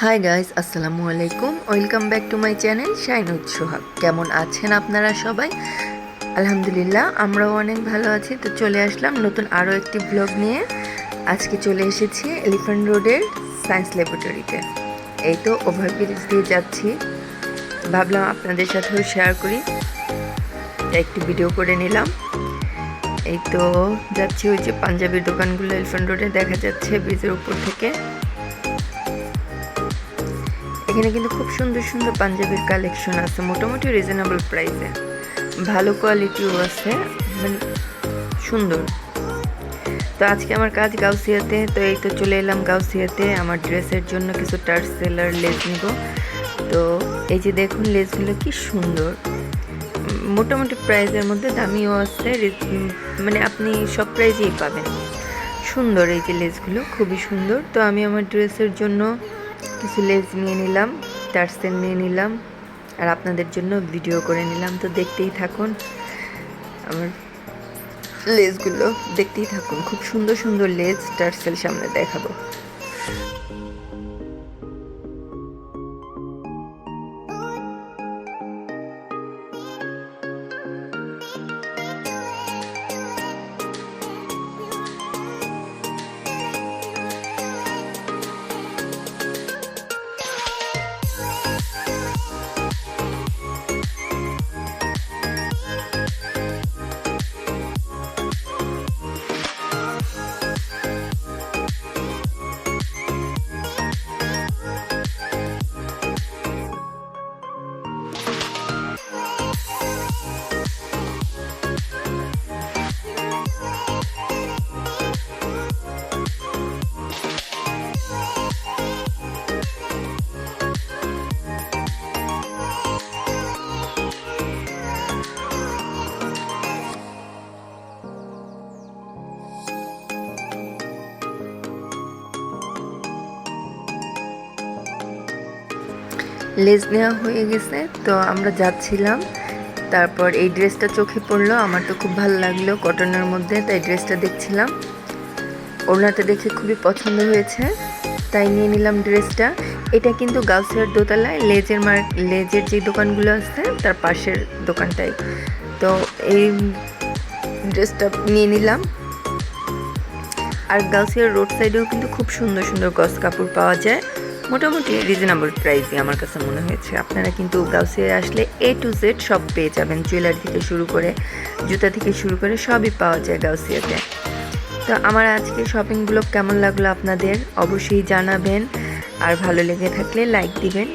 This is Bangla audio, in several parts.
হাই গাইস, আসসালামু আলাইকুম। Welcome back to my channel Shainud Sohag. কেমন আছেন আপনারা সবাই? আলহামদুলিল্লাহ, আমরাও অনেক ভালো আছি। তো চলে আসলাম নতুন আরও একটি ব্লগ নিয়ে। আজকে চলে এসেছি এলিফ্যান্ট রোডের সায়েন্স ল্যাবরেটরিতে। এই তো ওভারব্রিজ দিয়ে যাচ্ছি, ভাবলাম আপনাদের সাথেও শেয়ার করি, তাই একটি ভিডিও করে নিলাম। এই তো যাচ্ছি, ওই যে পাঞ্জাবির দোকানগুলো এলিফ্যান্ট রোডে দেখা যাচ্ছে ব্রিজের উপর থেকে। এখানে কিন্তু খুব সুন্দর সুন্দর পাঞ্জাবির কালেকশন আছে, মোটামুটি রিজনেবল প্রাইসে, ভালো কোয়ালিটিও আছে, মানে সুন্দর। তো আজকে আমার কাজ গাউসিয়াতে, তো এই তো চলে এলাম গাউসিয়াতে আমার ড্রেসের জন্য কিছু টার্সেলার লেস নিব। তো এই যে দেখুন, লেসগুলো কি সুন্দর, মোটামুটি প্রাইসের মধ্যে, দামিও আছে, মানে আপনি সব প্রাইজেই পাবেন। সুন্দর এই যে লেসগুলো, খুবই সুন্দর। তো আমি আমার ড্রেসের জন্য কিছু লেস নিয়ে নিলাম, টার্সেল নিয়ে নিলাম, আর আপনাদের জন্য ভিডিও করে নিলাম। তো দেখতেই থাকুন, আমার লেসগুলো দেখতেই থাকুন, খুব সুন্দর সুন্দর লেস টার্সেল সামনে দেখাবো। লেস নেওয়া হয়ে গেছে, তো আমরা যাচ্ছিলাম। তারপর এই ড্রেসটা চোখে পড়লো, আমার তো খুব ভালো লাগলো কটনের মধ্যে, তাই ড্রেসটা দেখছিলাম। ওড়নাটা দেখে খুবই পছন্দ হয়েছে, তাই নিয়ে নিলাম ড্রেসটা। এটা কিন্তু গাউসিয়ার দোতলায় লেজের যে দোকানগুলো আছে তার পাশের দোকানটাই। তো এই ড্রেসটা নিয়ে নিলাম। আর গাউসিয়ার রোড সাইডেও কিন্তু খুব সুন্দর সুন্দর গস কাপড় পাওয়া যায়, মোটামুটি রিজনেবল প্রাইসে আমার কাছে মনে হয়েছে। আপনারা কিন্তু গাউসিয়ায় আসলে A to Z সব পেয়ে যাবেন, জুয়েলারি থেকে শুরু করে জুতা থেকে শুরু করে সবই পাওয়া যায় গাউসিয়াতে। তো আমার আজকে শপিং ব্লগ কেমন লাগলো আপনাদের অবশ্যই জানাবেন, আর ভালো লেগে থাকলে লাইক দিবেন,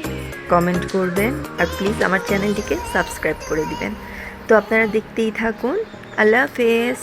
কমেন্ট করবেন, আর প্লিজ আমার চ্যানেলটিকে সাবস্ক্রাইব করে দিবেন। তো আপনারা দেখতেই থাকুন। আল্লাহ হাফেজ।